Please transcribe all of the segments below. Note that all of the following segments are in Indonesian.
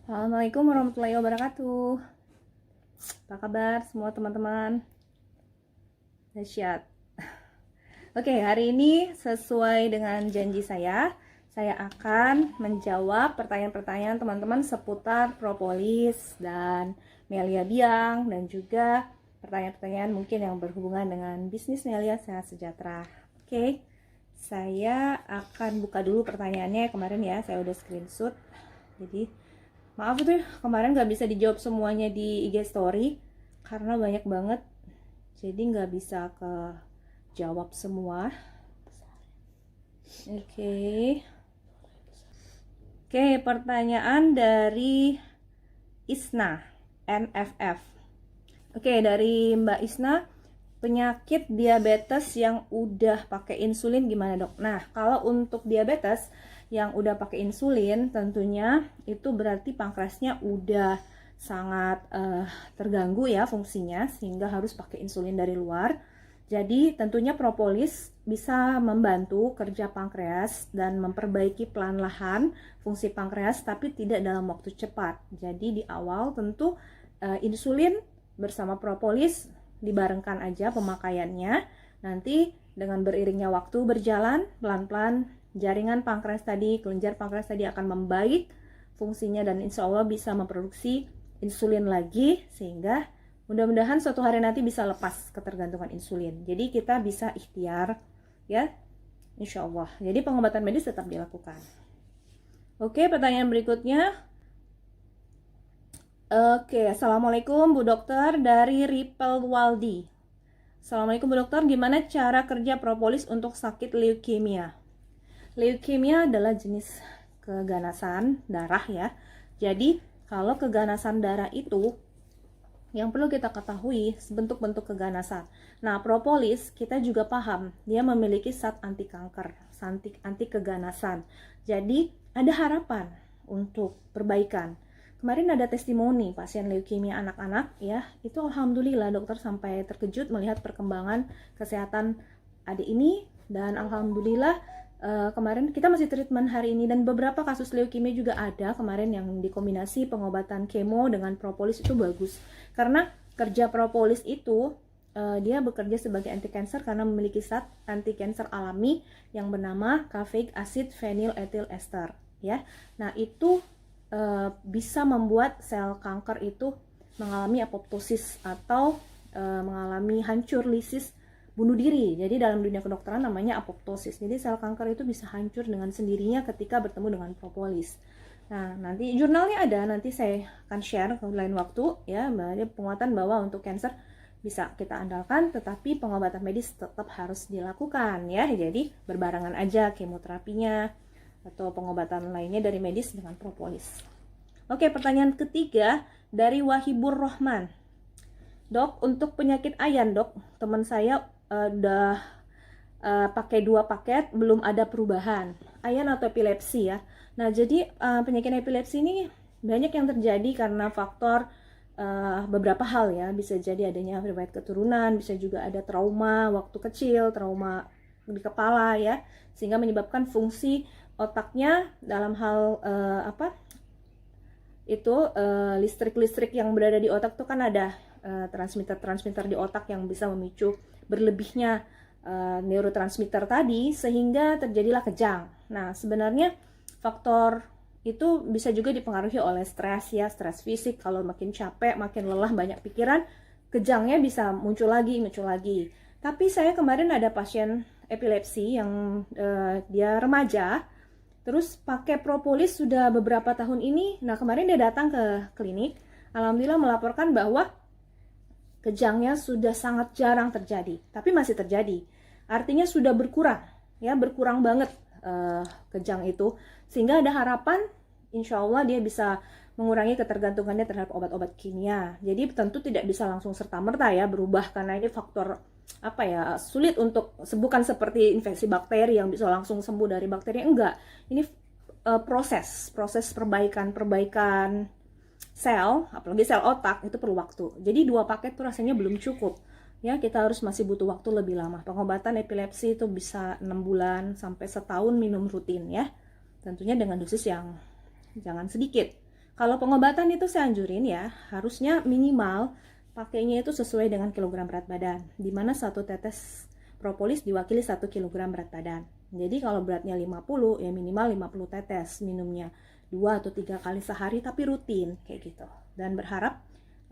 Assalamualaikum warahmatullahi wabarakatuh. Apa kabar semua teman-teman? Dahsyat. Oke, hari ini sesuai dengan janji saya akan menjawab pertanyaan-pertanyaan teman-teman seputar propolis dan Melia Biang, dan juga pertanyaan-pertanyaan mungkin yang berhubungan dengan bisnis Melia Sehat Sejahtera. Oke, saya akan buka dulu pertanyaannya kemarin ya, saya udah screenshot. Jadi maaf tuh kemarin nggak bisa dijawab semuanya di IG story karena banyak banget, jadi nggak bisa jawab semua. Oke, pertanyaan dari Isna NFF. Oke, dari Mbak Isna, penyakit diabetes yang udah pakai insulin gimana dok? Nah, kalau untuk diabetes yang udah pakai insulin, tentunya itu berarti pankreasnya udah sangat terganggu ya fungsinya, sehingga harus pakai insulin dari luar. Jadi tentunya propolis bisa membantu kerja pankreas dan memperbaiki pelan-lahan fungsi pankreas, tapi tidak dalam waktu cepat. Jadi di awal tentu insulin bersama propolis dibarengkan aja pemakaiannya. Nanti dengan beriringnya waktu berjalan, pelan-pelan jaringan pankreas tadi, kelenjar pankreas tadi akan membaik fungsinya dan insya Allah bisa memproduksi insulin lagi, sehingga mudah-mudahan suatu hari nanti bisa lepas ketergantungan insulin. Jadi kita bisa ikhtiar ya, insya Allah. Jadi pengobatan medis tetap dilakukan. Oke, pertanyaan berikutnya. Oke, Assalamualaikum Bu Dokter, dari Ripel Waldi. Assalamualaikum Bu Dokter, gimana cara kerja propolis untuk sakit leukemia? Leukemia adalah jenis keganasan darah ya. Jadi kalau keganasan darah itu yang perlu kita ketahui bentuk-bentuk keganasan. Nah, propolis kita juga paham, dia memiliki zat anti kanker, anti keganasan. Jadi ada harapan untuk perbaikan. Kemarin ada testimoni pasien leukemia anak-anak ya, itu alhamdulillah dokter sampai terkejut melihat perkembangan kesehatan adik ini, dan alhamdulillah kemarin kita masih treatment hari ini, dan beberapa kasus leukemia juga ada kemarin yang dikombinasi pengobatan kemo dengan propolis, itu bagus. Karena kerja propolis itu dia bekerja sebagai anti cancer karena memiliki zat anti cancer alami yang bernama caffeic acid phenyl ethyl ester ya. Nah, itu bisa membuat sel kanker itu mengalami apoptosis atau mengalami hancur lisis, bunuh diri. Jadi dalam dunia kedokteran namanya apoptosis. Jadi sel kanker itu bisa hancur dengan sendirinya ketika bertemu dengan propolis. Nah, nanti jurnalnya ada, nanti saya akan share ke lain waktu ya. Penguatan bahwa untuk cancer bisa kita andalkan, tetapi pengobatan medis tetap harus dilakukan ya. Jadi berbarengan aja kemoterapinya atau pengobatan lainnya dari medis dengan propolis. Oke, pertanyaan ketiga dari Wahibur Rohman. Dok, untuk penyakit ayan dok, teman saya udah pakai 2 paket belum ada perubahan, ayan atau epilepsi ya. Nah, jadi penyakit epilepsi ini banyak yang terjadi karena faktor beberapa hal ya. Bisa jadi adanya riwayat keturunan, bisa juga ada trauma waktu kecil, trauma di kepala ya, sehingga menyebabkan fungsi otaknya dalam hal listrik-listrik yang berada di otak itu kan ada transmitter di otak yang bisa memicu berlebihnya neurotransmitter tadi, sehingga terjadilah kejang. Nah, sebenarnya faktor itu bisa juga dipengaruhi oleh stres ya, stres fisik. Kalau makin capek, makin lelah, banyak pikiran, kejangnya bisa muncul lagi. Tapi saya kemarin ada pasien epilepsi yang dia remaja, terus pakai propolis sudah beberapa tahun ini. Nah, kemarin dia datang ke klinik, alhamdulillah melaporkan bahwa kejangnya sudah sangat jarang terjadi, tapi masih terjadi. Artinya sudah berkurang, ya, berkurang banget kejang itu, sehingga ada harapan, insya Allah dia bisa mengurangi ketergantungannya terhadap obat-obat kimia. Jadi tentu tidak bisa langsung serta-merta ya berubah, karena ini faktor sulit untuk bukan seperti infeksi bakteri yang bisa langsung sembuh dari bakteri, enggak. Ini proses perbaikan sel, apalagi sel otak, itu perlu waktu. Jadi 2 paket tuh rasanya belum cukup ya, kita harus masih butuh waktu lebih lama. Pengobatan epilepsi itu bisa 6 bulan sampai setahun minum rutin ya, tentunya dengan dosis yang jangan sedikit. Kalau pengobatan itu saya anjurin ya, harusnya minimal pakainya itu sesuai dengan kilogram berat badan, di mana satu tetes propolis diwakili 1 kilogram berat badan. Jadi kalau beratnya 50, ya minimal 50 tetes minumnya 2 atau 3 kali sehari, tapi rutin kayak gitu. Dan berharap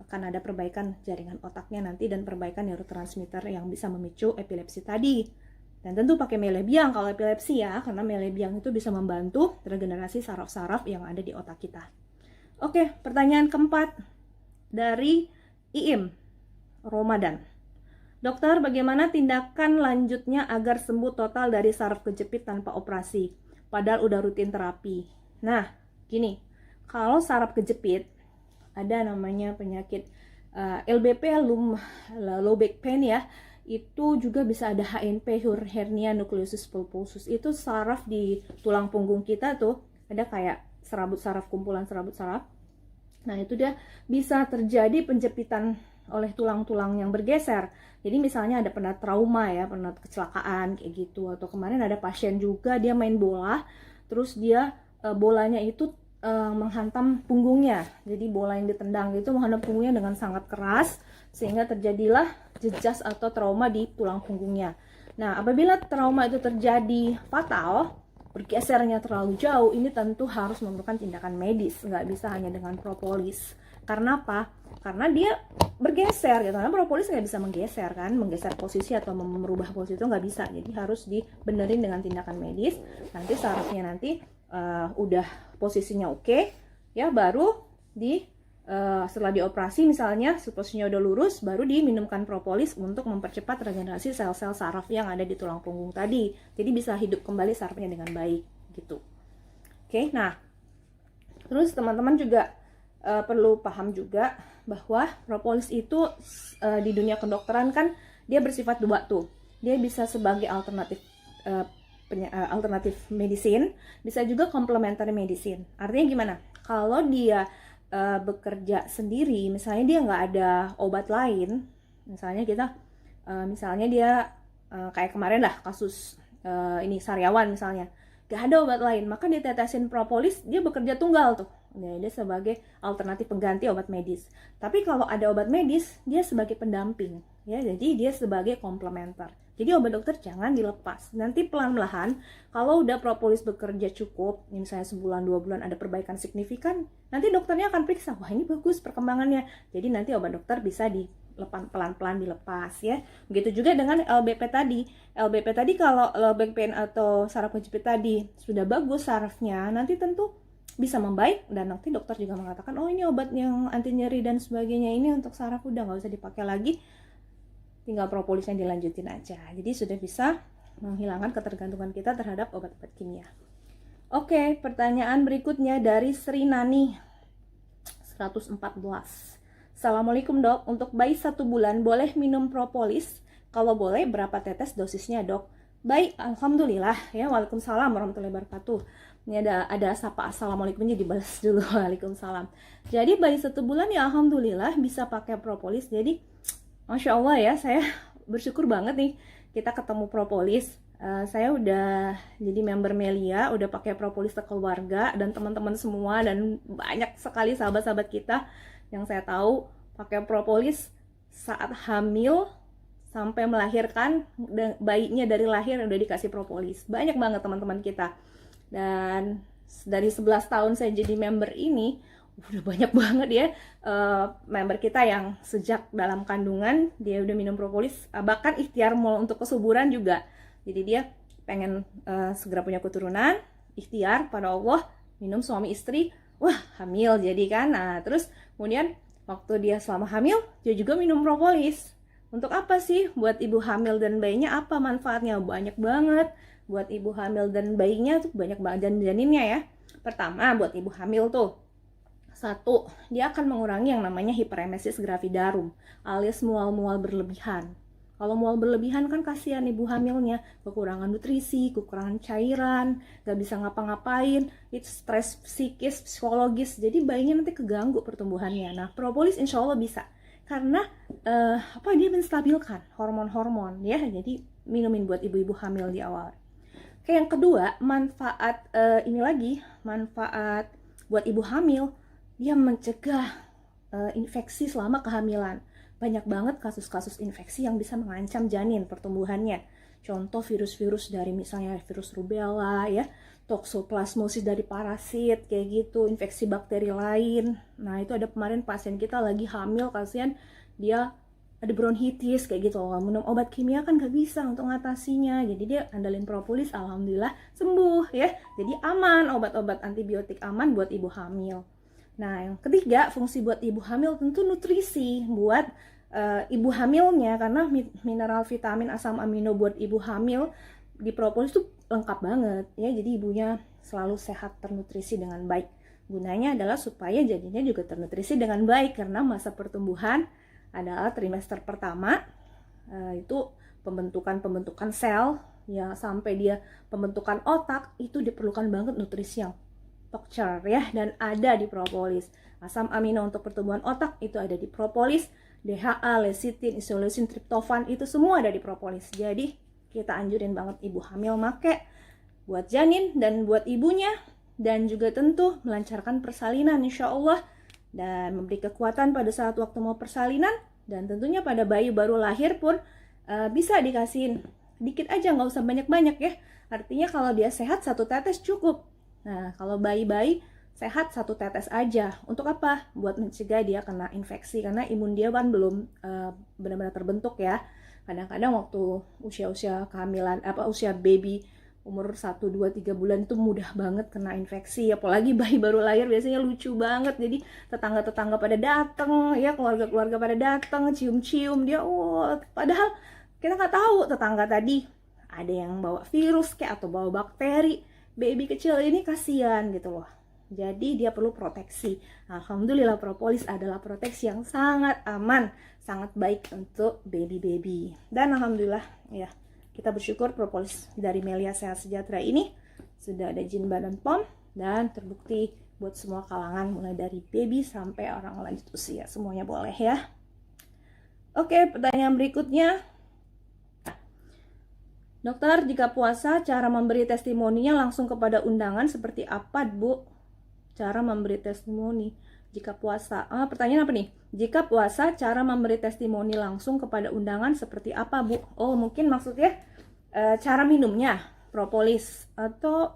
akan ada perbaikan jaringan otaknya nanti dan perbaikan neurotransmitter yang bisa memicu epilepsi tadi. Dan tentu pakai melebiang kalau epilepsi ya, karena melebiang itu bisa membantu regenerasi saraf-saraf yang ada di otak kita. Oke, pertanyaan keempat dari Iim Ramadan. Dokter, bagaimana tindakan lanjutnya agar sembuh total dari saraf kejepit tanpa operasi? Padahal udah rutin terapi. Nah, gini, kalau saraf kejepit, ada namanya penyakit LBP, low back pain ya, itu juga bisa ada HNP, hernia nucleus pulposus. Itu saraf di tulang punggung kita tuh, ada kayak serabut saraf, kumpulan serabut saraf. Nah, itu dia bisa terjadi penjepitan oleh tulang-tulang yang bergeser. Jadi misalnya ada pernah trauma ya, pernah kecelakaan kayak gitu, atau kemarin ada pasien juga dia main bola, terus dia bolanya itu menghantam punggungnya. Jadi bola yang ditendang itu menghantam punggungnya dengan sangat keras, sehingga terjadilah jejas atau trauma di tulang punggungnya. Nah, apabila trauma itu terjadi fatal, bergesernya terlalu jauh, ini tentu harus memerlukan tindakan medis, nggak bisa hanya dengan propolis. Karena apa? Karena dia bergeser gitu, karena propolis nggak bisa menggeser kan, menggeser posisi atau merubah posisi itu nggak bisa, jadi harus dibenerin dengan tindakan medis. Nanti sarafnya nanti udah posisinya oke, ya baru setelah dioperasi misalnya posisinya udah lurus, baru diminumkan propolis untuk mempercepat regenerasi sel-sel saraf yang ada di tulang punggung tadi, jadi bisa hidup kembali sarafnya dengan baik gitu. Oke, nah terus teman-teman juga perlu paham juga bahwa propolis itu di dunia kedokteran kan dia bersifat dua tuh. Dia bisa sebagai alternatif alternatif medicine, bisa juga complementary medicine. Artinya gimana? Kalau dia bekerja sendiri, misalnya dia nggak ada obat lain, misalnya misalnya dia kayak kemarin lah kasus ini Saryawan misalnya, nggak ada obat lain, maka ditetesin propolis, dia bekerja tunggal tuh. Nah, dia sebagai alternatif pengganti obat medis. Tapi kalau ada obat medis, dia sebagai pendamping, ya. Jadi dia sebagai komplementer. Jadi obat dokter jangan dilepas. Nanti pelan-pelan, kalau udah propolis bekerja cukup, misalnya sebulan 2 bulan ada perbaikan signifikan, nanti dokternya akan periksa, wah ini bagus perkembangannya. Jadi nanti obat dokter bisa pelan-pelan dilepas ya. Begitu juga dengan LBP tadi. LBP tadi kalau low back pain atau saraf kejepit tadi sudah bagus sarafnya, nanti tentu bisa membaik, dan nanti dokter juga mengatakan, oh ini obat yang anti nyeri dan sebagainya ini untuk saraf udah nggak usah dipakai lagi, tinggal propolisnya dilanjutin aja. Jadi sudah bisa menghilangkan ketergantungan kita terhadap obat-obat kimia. Oke, pertanyaan berikutnya dari Sri Nani 114. Assalamualaikum dok, untuk bayi 1 bulan boleh minum propolis? Kalau boleh berapa tetes dosisnya dok? Baik, alhamdulillah ya. Waalaikumsalam warahmatullahi wabarakatuh. Ini ada sapa assalamualaikumnya dibalas dulu. Waalaikumsalam. Jadi bayi 1 bulan ya alhamdulillah bisa pakai propolis. Jadi masya Allah ya, saya bersyukur banget nih kita ketemu propolis. Saya udah jadi member Melia, udah pakai propolis ke keluarga dan teman-teman semua, dan banyak sekali sahabat-sahabat kita yang saya tahu pakai propolis saat hamil sampai melahirkan, bayinya dari lahir udah dikasih propolis. Banyak banget teman-teman kita. Dan dari 11 tahun saya jadi member ini, udah banyak banget ya member kita yang sejak dalam kandungan dia udah minum propolis, bahkan ikhtiar mau untuk kesuburan juga. Jadi dia pengen segera punya keturunan, ikhtiar pada Allah, minum suami istri, wah hamil jadi kan. Nah terus kemudian waktu dia selama hamil, dia juga minum propolis. Untuk apa sih? Buat ibu hamil dan bayinya apa manfaatnya? Banyak banget. Buat ibu hamil dan bayinya tuh banyak banget, dan janinnya ya. Pertama buat ibu hamil tuh, 1, dia akan mengurangi yang namanya hiperemesis gravidarum, alias mual-mual berlebihan. Kalau mual berlebihan kan kasihan ibu hamilnya, kekurangan nutrisi, kekurangan cairan, gak bisa ngapa-ngapain, itu stres psikis, psikologis, jadi bayinya nanti keganggu pertumbuhannya. Nah propolis insya Allah bisa, karena dia menstabilkan hormon-hormon ya, jadi minumin buat ibu-ibu hamil di awal. Oke, yang kedua manfaat manfaat buat ibu hamil, dia mencegah infeksi selama kehamilan. Banyak banget kasus-kasus infeksi yang bisa mengancam janin pertumbuhannya. Contoh virus-virus dari misalnya virus rubella ya, toxoplasmosis dari parasit kayak gitu, infeksi bakteri lain. Nah, itu ada kemarin pasien kita lagi hamil, kasihan dia ada bronkitis kayak gitu. Minum obat kimia kan gak bisa untuk ngatasinya. Jadi dia andalin propolis, alhamdulillah sembuh ya. Jadi aman, obat-obat antibiotik aman buat ibu hamil. Nah, yang ketiga, fungsi buat ibu hamil tentu nutrisi buat ibu hamilnya, karena mineral, vitamin, asam amino buat ibu hamil di propolis tuh lengkap banget ya. Jadi ibunya selalu sehat, ternutrisi dengan baik. Gunanya adalah supaya janinnya juga ternutrisi dengan baik, karena masa pertumbuhan adalah trimester pertama, itu pembentukan sel ya, sampai dia pembentukan otak, itu diperlukan banget nutrisi yang top-tier ya, dan ada di propolis. Asam amino untuk pertumbuhan otak itu ada di propolis, DHA, lecithin, isoleucin, triptofan itu semua ada di propolis. Jadi kita anjurin banget ibu hamil make buat janin dan buat ibunya, dan juga tentu melancarkan persalinan insya Allah, dan memberi kekuatan pada saat waktu mau persalinan, dan tentunya pada bayi baru lahir pun bisa dikasihin dikit aja, nggak usah banyak-banyak ya. Artinya kalau dia sehat 1 tetes cukup. Nah, kalau bayi-bayi sehat 1 tetes aja. Untuk apa? Buat mencegah dia kena infeksi, karena imun dia kan belum benar-benar terbentuk ya. Kadang-kadang waktu usia-usia kehamilan, usia baby umur 1, 2, 3 bulan itu mudah banget kena infeksi. Apalagi bayi baru lahir biasanya lucu banget. Jadi tetangga-tetangga pada datang ya, keluarga-keluarga pada datang, cium-cium dia. Padahal kita nggak tahu tetangga tadi ada yang bawa virus kayak atau bawa bakteri. Baby kecil ini kasihan gitu loh. Jadi dia perlu proteksi. Alhamdulillah propolis adalah proteksi yang sangat aman, sangat baik untuk baby-baby. Dan alhamdulillah ya, kita bersyukur propolis dari Melia Sehat Sejahtera ini sudah ada izin Badan POM dan terbukti buat semua kalangan, mulai dari baby sampai orang lanjut usia, semuanya boleh ya. Oke, pertanyaan berikutnya. Dokter, jika puasa, cara memberi testimoninya langsung kepada undangan seperti apa, Bu? Cara memberi testimoni jika puasa. Pertanyaan apa nih? Jika puasa, cara memberi testimoni langsung kepada undangan seperti apa, Bu? Oh, mungkin maksudnya cara minumnya, propolis, atau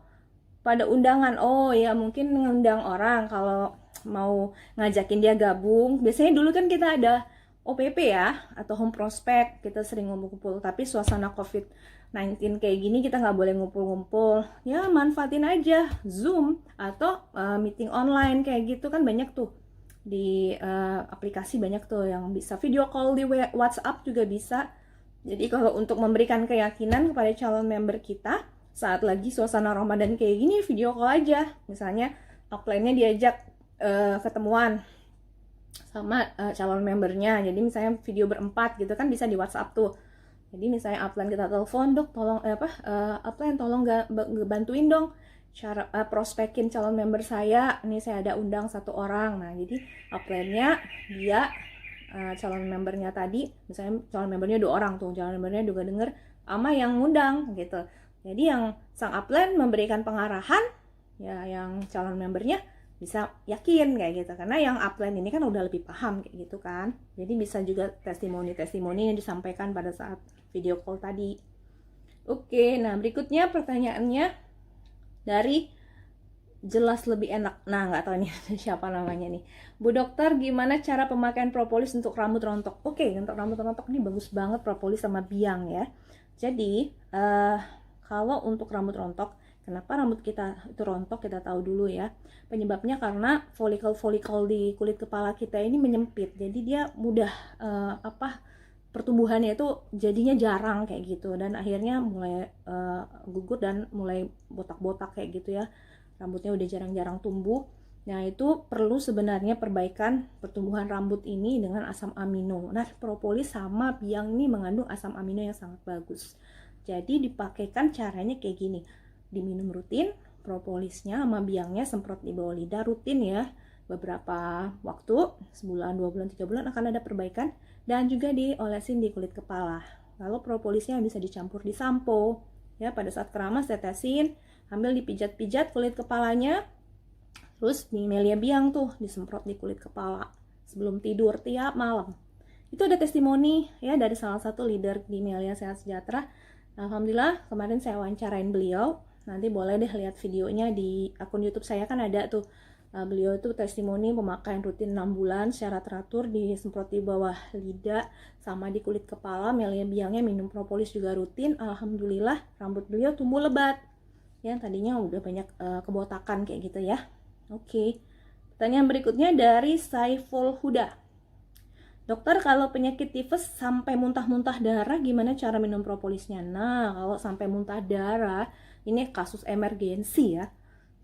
pada undangan. Oh ya, mungkin mengundang orang kalau mau ngajakin dia gabung. Biasanya dulu kan kita ada OPP ya, atau home prospect, kita sering ngumpul-ngumpul. Tapi suasana COVID-19 kayak gini kita nggak boleh ngumpul-ngumpul. Ya manfaatin aja Zoom atau meeting online kayak gitu kan, banyak tuh di aplikasi, banyak tuh yang bisa video call, di WhatsApp juga bisa. Jadi kalau untuk memberikan keyakinan kepada calon member kita saat lagi suasana Ramadan kayak gini, video call aja. Misalnya upline-nya diajak ketemuan sama calon membernya, jadi misalnya video berempat gitu kan, bisa di WhatsApp tuh. Jadi misalnya upline kita telepon, Dok tolong upline tolong bantuin dong cara prospekin calon member saya, ini saya ada undang 1 orang. Nah jadi upline-nya dia calon membernya tadi, misalnya calon membernya 2 orang tuh, calon membernya juga denger ama yang ngundang gitu. Jadi yang sang upline memberikan pengarahan ya, yang calon membernya bisa yakin kayak gitu, karena yang upline ini kan udah lebih paham kayak gitu kan. Jadi bisa juga testimoni-testimoni yang disampaikan pada saat video call tadi. Oke, nah berikutnya pertanyaannya dari Jelas Lebih Enak. Nah, nggak tahu nih siapa namanya nih. Bu dokter, gimana cara pemakaian propolis untuk rambut rontok? Oke, untuk rambut rontok ini bagus banget propolis sama biang ya. Jadi kalau untuk rambut rontok, kenapa rambut kita itu rontok, kita tahu dulu ya. Penyebabnya karena folikel-folikel di kulit kepala kita ini menyempit. Jadi dia mudah pertumbuhannya itu jadinya jarang kayak gitu, dan akhirnya mulai gugur dan mulai botak-botak kayak gitu ya. Rambutnya udah jarang-jarang tumbuh. Nah, itu perlu sebenarnya perbaikan pertumbuhan rambut ini dengan asam amino. Nah, propolis sama biang ini mengandung asam amino yang sangat bagus. Jadi dipakaikan caranya kayak gini. Diminum rutin, propolisnya sama biangnya semprot di bawah lidah rutin ya. Beberapa waktu, sebulan, 2 bulan, 3 bulan akan ada perbaikan, dan juga diolesin di kulit kepala. Lalu propolisnya bisa dicampur di sampo. Ya, pada saat keramas tetesin, ambil dipijat-pijat kulit kepalanya Terus Melia Biang tuh disemprot di kulit kepala sebelum tidur tiap malam. Itu ada testimoni ya dari salah satu leader di Melia Sehat Sejahtera. Alhamdulillah kemarin saya wawancarain beliau. Nanti boleh deh lihat videonya di akun YouTube saya, kan ada tuh. Beliau itu testimoni pemakaian rutin 6 bulan secara teratur, disemprot di bawah lidah sama di kulit kepala. Melia Biangnya minum propolis juga rutin. Alhamdulillah rambut beliau tumbuh lebat. Ya tadinya udah banyak kebotakan kayak gitu ya. Oke. Pertanyaan berikutnya dari Saiful Huda. Dokter, kalau penyakit tifus sampai muntah-muntah darah gimana cara minum propolisnya? Nah, kalau sampai muntah darah, ini kasus emergensi ya.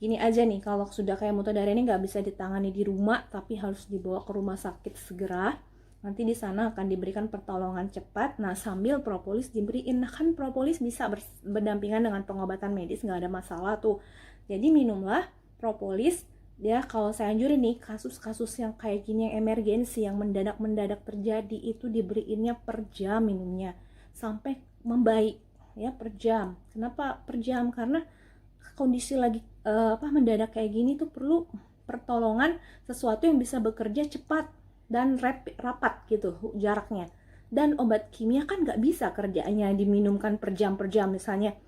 Gini aja nih, kalau sudah kayak muntah darah ini nggak bisa ditangani di rumah, tapi harus dibawa ke rumah sakit segera. Nanti di sana akan diberikan pertolongan cepat. Nah, sambil propolis diberiin. Nah, kan propolis bisa berdampingan dengan pengobatan medis, nggak ada masalah tuh. Jadi minumlah propolis. Ya, kalau saya anjurin nih, kasus-kasus yang kayak gini, yang emergensi, yang mendadak-mendadak terjadi, itu diberiinnya per jam minumnya sampai membaik ya, per jam. Kenapa per jam? Karena kondisi lagi mendadak kayak gini tuh perlu pertolongan, sesuatu yang bisa bekerja cepat dan rapat gitu jaraknya. Dan obat kimia kan nggak bisa kerjanya diminumkan per jam, misalnya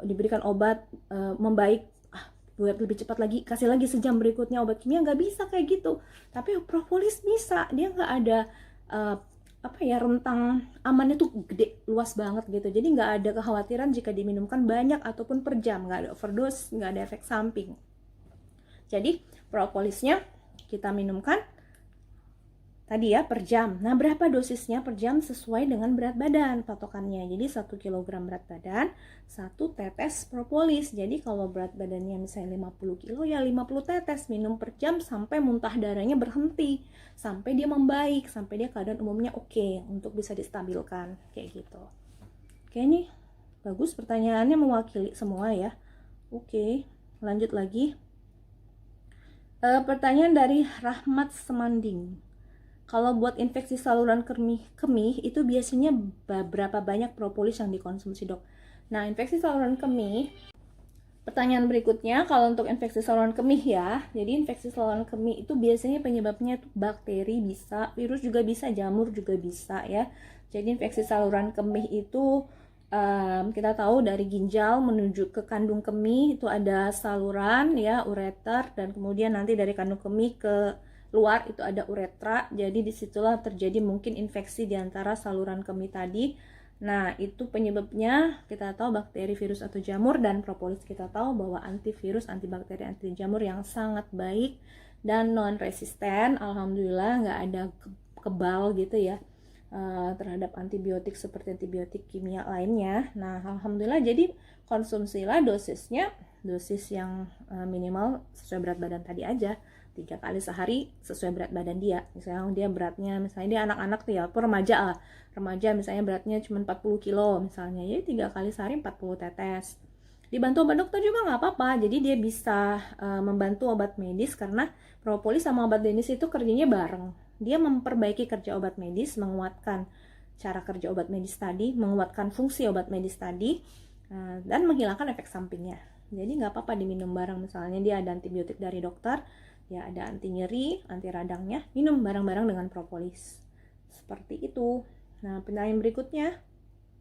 diberikan obat membaik, buat lebih cepat lagi, kasih lagi sejam berikutnya obat kimia, nggak bisa kayak gitu. Tapi propolis bisa, dia nggak ada rentang amannya tuh gede, luas banget gitu. Jadi nggak ada kekhawatiran jika diminumkan banyak ataupun per jam, nggak ada overdose, nggak ada efek samping. Jadi propolisnya kita minumkan tadi ya per jam. Nah, berapa dosisnya per jam sesuai dengan berat badan patokannya. Jadi 1 kg berat badan, 1 tetes propolis. Jadi kalau berat badannya misalnya 50 kilo ya 50 tetes minum per jam sampai muntah darahnya berhenti, sampai dia membaik, sampai dia keadaan umumnya oke untuk bisa distabilkan kayak gitu. Oke, nih bagus, pertanyaannya mewakili semua ya. Oke, lanjut lagi. Pertanyaan dari Rahmat Semanding. Kalau buat infeksi saluran kemih itu biasanya berapa banyak propolis yang dikonsumsi, dok? Nah, infeksi saluran kemih, pertanyaan berikutnya, kalau untuk infeksi saluran kemih ya, jadi infeksi saluran kemih itu biasanya penyebabnya itu bakteri bisa, virus juga bisa, jamur juga bisa ya. Jadi infeksi saluran kemih itu kita tahu dari ginjal menuju ke kandung kemih itu ada saluran ya, ureter, dan kemudian nanti dari kandung kemih ke luar itu ada uretra. Jadi disitulah terjadi mungkin infeksi di antara saluran kemih tadi. Nah, itu penyebabnya kita tahu bakteri, virus, atau jamur. Dan propolis kita tahu bahwa antivirus, antibakteri, anti jamur yang sangat baik dan non resisten. Alhamdulillah nggak ada kebal gitu ya terhadap antibiotik seperti antibiotik kimia lainnya. Nah, alhamdulillah, jadi konsumsilah dosisnya, dosis yang minimal sesuai berat badan tadi aja, 3 kali sehari sesuai berat badan dia. Misalnya dia beratnya, misalnya dia anak-anak tuh ya, remaja lah, remaja misalnya beratnya cuma 40 kilo misalnya, ya 3 kali sehari 40 tetes. Dibantu obat dokter juga nggak apa-apa, jadi dia bisa membantu obat medis, karena propolis sama obat medis itu kerjanya bareng. Dia memperbaiki kerja obat medis, menguatkan cara kerja obat medis tadi, menguatkan fungsi obat medis tadi, dan menghilangkan efek sampingnya. Jadi nggak apa-apa diminum bareng. Misalnya dia ada antibiotik dari dokter, ya ada anti nyeri, anti radangnya, minum bareng-bareng dengan propolis. Seperti itu. Nah, pertanyaan berikutnya,